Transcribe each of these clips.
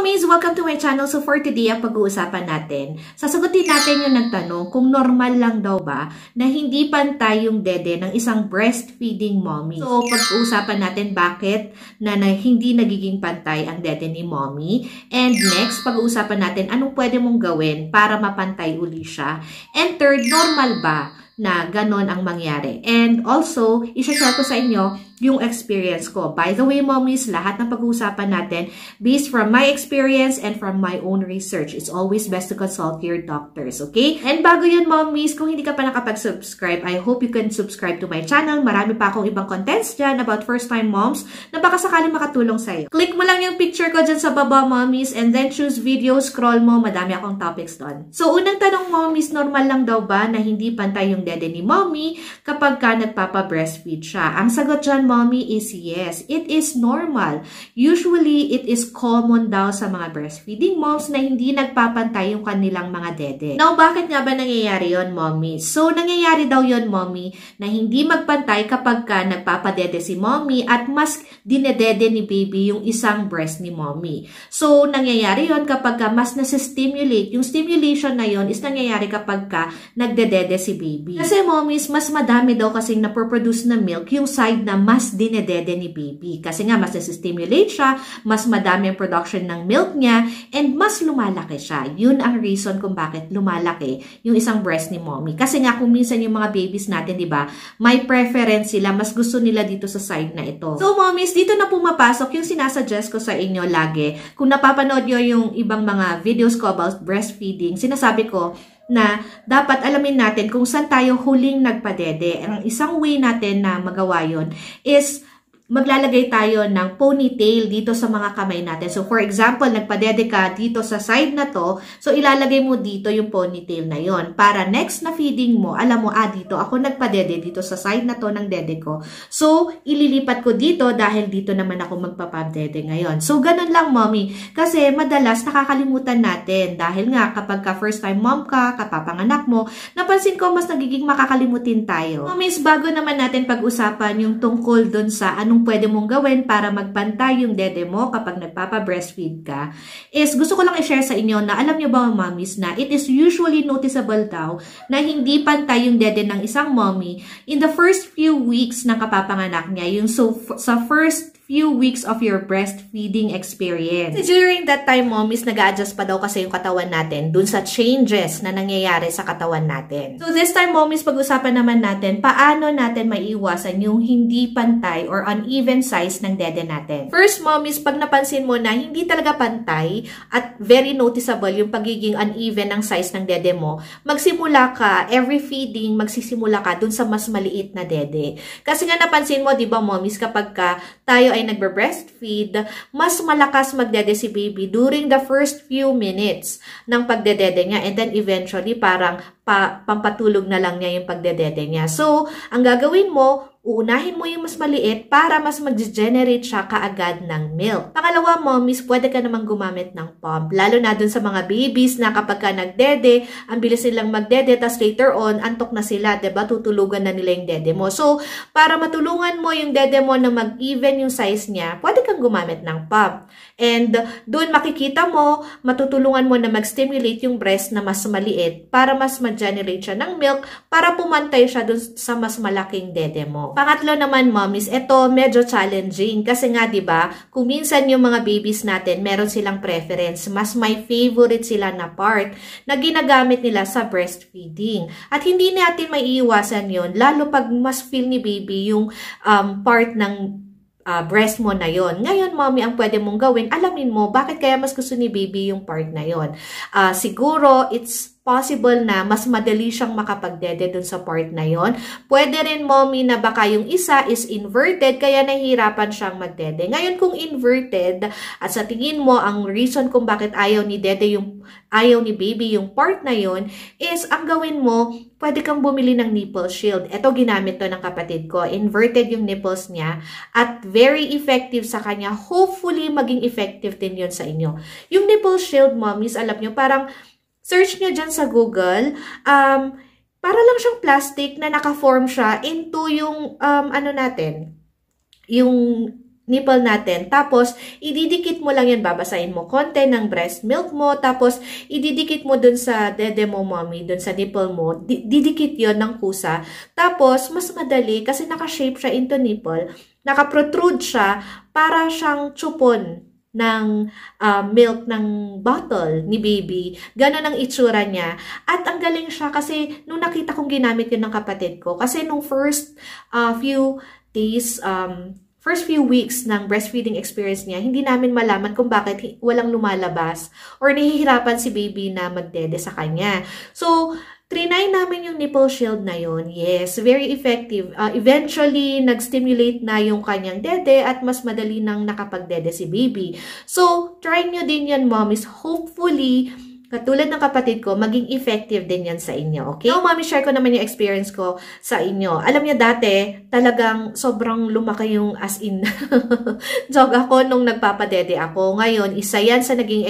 mommies! Welcome to my channel. So for today, ang pag-uusapan natin, sasagutin natin yung nagtanong kung normal lang daw ba na hindi pantay yung dede ng isang breastfeeding mommy. So pag-uusapan natin bakit na hindi nagiging pantay ang dede ni mommy. And next, pag-uusapan natin anong pwede mong gawin para mapantay uli siya. And third, normal ba na ganon ang mangyari? And also, isa-share ko sa inyo yung experience ko. By the way, mommies, lahat ng pag-uusapan natin based from my experience and from my own research. It's always best to consult your doctors, okay? And bago yun, mommies, kung hindi ka pa nakapag-subscribe, I hope you can subscribe to my channel. Marami pa akong ibang contents dyan about first-time moms na baka sakaling makatulong sa'yo. Click mo lang yung picture ko dyan sa baba, mommies, and then choose video, scroll mo, madami akong topics doon. So, unang tanong, mommies, normal lang daw ba na hindi pantay yung dede ni mommy kapag ka nagpapa-breastfeed siya? Ang sagot dyan, mommy, is yes. It is normal. Usually, it is common daw sa mga breastfeeding moms na hindi nagpapantay yung kanilang mga dede. Now, bakit nga ba nangyayari yon, mommy? So, nangyayari daw yon, mommy, na hindi magpantay kapag ka nagpapadede si mommy at mas dinedede ni baby yung isang breast ni mommy. So, nangyayari yon kapag ka mas nasa-stimulate. Yung stimulation na yon is nangyayari kapag ka nagdedede si baby. Kasi, mommies, mas madami daw kasing naproproduce na milk yung side na mas dinedede ni baby. Kasi nga, mas nasa-stimulate siya, mas madami ang production ng milk niya, and mas lumalaki siya. Yun ang reason kung bakit lumalaki yung isang breast ni mommy. Kasi nga, kung minsan yung mga babies natin, di ba, may preference sila, mas gusto nila dito sa side na ito. So, mommies, dito na pumapasok yung sinasuggest ko sa inyo lagi. Kung napapanood nyo yung ibang mga videos ko about breastfeeding, sinasabi ko na dapat alamin natin kung saan tayo huling nagpadede. Ang isang way natin na magawa yon is maglalagay tayo ng ponytail dito sa mga kamay natin. So, for example, nagpadede ka dito sa side na to, so ilalagay mo dito yung ponytail na yon. Para next na feeding mo, alam mo, dito ako nagpadede dito sa side na to ng dede ko. So, ililipat ko dito dahil dito naman ako magpapadede ngayon. So, ganun lang, mommy. Kasi madalas nakakalimutan natin dahil nga kapag ka first time mom ka, kapapanganak mo, napansin ko mas nagiging makakalimutin tayo. Mommies, bago naman natin pag-usapan yung tungkol dun sa anong pwede mong gawin para magpantay yung dede mo kapag nagpapa-breastfeed ka, is gusto ko lang i-share sa inyo na alam nyo ba, mommies, na it is usually noticeable daw na hindi pantay yung dede ng isang mommy in the first few weeks ng kapapanganak niya, yung sa first few weeks of your breastfeeding experience. During that time, mommies, nag-a-adjust pa daw kasi yung katawan natin dun sa changes na nangyayari sa katawan natin. So this time, mommies, pag-usapan naman natin paano natin maiiwasan yung hindi pantay or uneven size ng dede natin. First, mommies, pag napansin mo na hindi talaga pantay at very noticeable yung pagiging uneven ng size ng dede mo, magsimula ka, every feeding, magsisimula ka dun sa mas maliit na dede. Kasi nga napansin mo, di ba, mommies, kapag ka tayo ay nagbe-breastfeed, mas malakas magdede si baby during the first few minutes ng pagdedede niya, and then eventually parang pampatulog na lang niya yung pagdedede niya. So, ang gagawin mo, uunahin mo yung mas maliit para mas mag-generate siya kaagad ng milk. Pangalawa, mommies, pwede ka namang gumamit ng pump. Lalo na dun sa mga babies na kapag ka nagdede, ang bilis nilang magdede, tas later on, antok na sila, diba? Tutulugan na nila yung dede mo. So, para matulungan mo yung dede mo na mag-even yung size niya, pwede kang gumamit ng pump. And dun makikita mo, matutulungan mo na mag-stimulate yung breast na mas maliit para mas mag-generate siya ng milk para pumantay siya dun sa mas malaking dede mo. Pangatlo naman, mommies, ito medyo challenging kasi nga, 'di ba, kung minsan yung mga babies natin, meron silang preference, mas may favorite sila na part na ginagamit nila sa breastfeeding. At hindi natin maiiwasan 'yon, lalo pag mas feel ni baby yung part ng breast mo na yon. Ngayon, mommy, ang pwede mong gawin, alamin mo bakit kaya mas gusto ni baby yung part na yon. Siguro, it's possible na mas madali siyang makapagdede dun sa part na yon. Pwede rin, mommy, na baka yung isa is inverted kaya nahihirapan siyang magdede. Ngayon, kung inverted at sa tingin mo ang reason kung bakit ayaw ni baby yung part na yon is ang gawin mo, pwede kang bumili ng nipple shield. Ito, ginamit to ng kapatid ko. Inverted yung nipples niya at very effective sa kanya. Hopefully, maging effective din yun sa inyo. Yung nipple shield, mommies, alam nyo, parang search nyo dyan sa Google, para lang siyang plastic na naka-form siya into yung, yung nipple natin. Tapos, ididikit mo lang yan. Babasahin mo konti ng breast milk mo. Tapos, ididikit mo dun sa dede mo, mommy, dun sa nipple mo. Didikit yon ng kusa. Tapos, mas madali kasi naka-shape siya into nipple. Naka-protrude siya para siyang chupon ng milk ng bottle ni baby. Ganon ang itsura niya. At ang galing siya kasi nung nakita kong ginamit yun ng kapatid ko, kasi nung first few days, first few weeks ng breastfeeding experience niya, hindi namin malaman kung bakit walang lumalabas or nahihirapan si baby na magdede sa kanya. So, trinay namin yung nipple shield na yun. Yes, very effective. Eventually, nag-stimulate na yung kanyang dede at mas madali nang nakapagdede si baby. So, try nyo din yan, mommies. Hopefully, katulad ng kapatid ko, maging effective din yan sa inyo, okay? Now, mommy, share ko naman yung experience ko sa inyo. Alam niyo dati, talagang sobrang lumaki yung as in jog ako nung nagpapadede ako. Ngayon, isa yan sa naging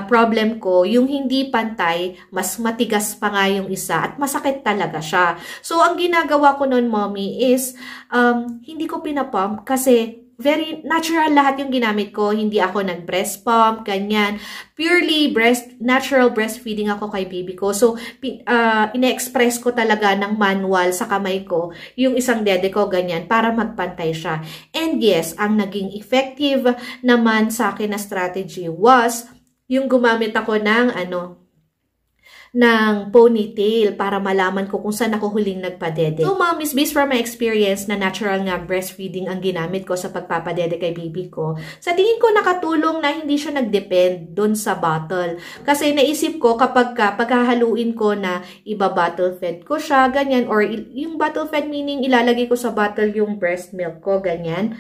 problem ko, yung hindi pantay, mas matigas pa nga yung isa at masakit talaga siya. So, ang ginagawa ko nun, mommy, is hindi ko pinapump kasi very natural lahat yung ginamit ko. Hindi ako nag-breast pump, ganyan. Purely natural breastfeeding ako kay baby ko. So, ine-express ko talaga ng manual sa kamay ko yung isang dede ko, ganyan, para magpantay siya. And yes, ang naging effective naman sa akin na strategy was yung gumamit ako ng ponytail para malaman ko kung saan ako huling nagpadede. So, mommies, based from my experience na natural nga breastfeeding ang ginamit ko sa pagpapadede kay baby ko, sa tingin ko nakatulong na hindi siya nag-depend dun sa bottle. Kasi naisip ko kapag paghahaluin ko na iba-bottle fed ko siya, ganyan, or yung bottle fed meaning ilalagay ko sa bottle yung breast milk ko, ganyan.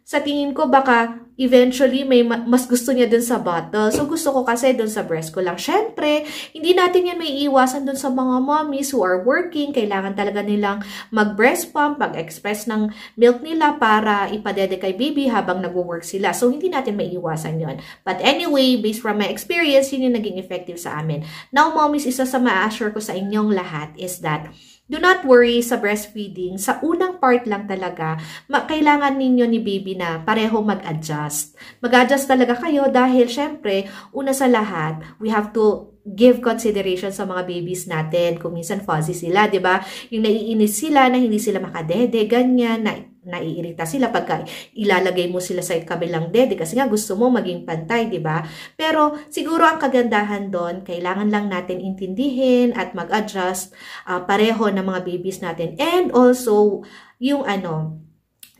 Sa tingin ko baka eventually may mas gusto niya dun sa bottle. So gusto ko kasi dun sa breast ko lang. Syempre, hindi natin yan may iwasan dun sa mga mommies who are working. Kailangan talaga nilang mag-breast pump, mag-express ng milk nila para ipadede kay baby habang nag-work sila. So hindi natin may iwasan yon. But anyway, based from my experience, yun yung naging effective sa amin. Now, mommies, isa sa ma-assure ko sa inyong lahat is that do not worry sa breastfeeding. Sa unang part lang talaga, kailangan ninyo ni baby na pareho mag-adjust. Mag-adjust talaga kayo dahil syempre, una sa lahat, we have to give consideration sa mga babies natin. Kung minsan fuzzy sila, di ba? Yung naiinis sila na hindi sila makadede, ganyan, naiirita sila pagka ilalagay mo sila sa kabilang dede kasi nga gusto mo maging pantay, di ba? Pero siguro ang kagandahan doon, kailangan lang natin intindihin at mag-adjust pareho ng mga babies natin. And also, yung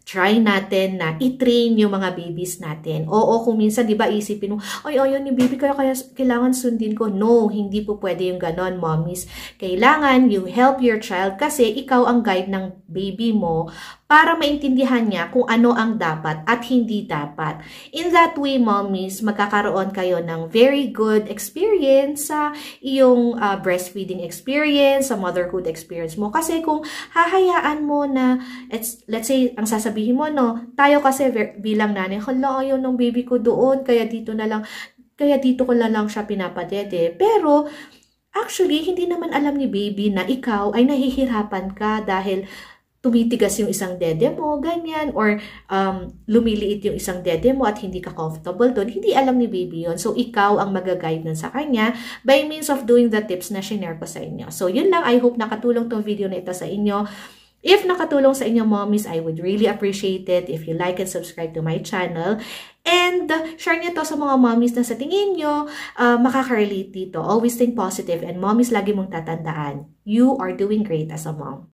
try natin na i-train yung mga babies natin. Oo, kung minsan, di ba, isipin mo, ay, ayaw ni baby, kaya kailangan sundin ko. No, hindi po pwede yung ganon, mommies. Kailangan you help your child kasi ikaw ang guide ng baby mo para maintindihan niya kung ano ang dapat at hindi dapat. In that way, mommies, magkakaroon kayo ng very good experience sa iyong breastfeeding experience, sa motherhood experience mo. Kasi kung hahayaan mo na, let's say, ang sasabihin mo, no, tayo kasi bilang nanay, hala, ayaw ng baby ko doon, kaya dito ko na lang siya pinapadede. Pero, actually, hindi naman alam ni baby na ikaw ay nahihirapan ka dahil tumitigas yung isang dede mo, ganyan, or lumiliit yung isang dede mo at hindi ka comfortable doon. Hindi alam ni baby yon. So, ikaw ang mag-guide nun sa kanya by means of doing the tips na share ko sa inyo. So, yun lang. I hope nakatulong tong video na ito sa inyo. If nakatulong sa inyo, mommies, I would really appreciate it if you like and subscribe to my channel. And share nyo to sa mga mommies na sa tingin nyo makaka-relate dito. Always think positive. And mommies, lagi mong tatandaan, you are doing great as a mom.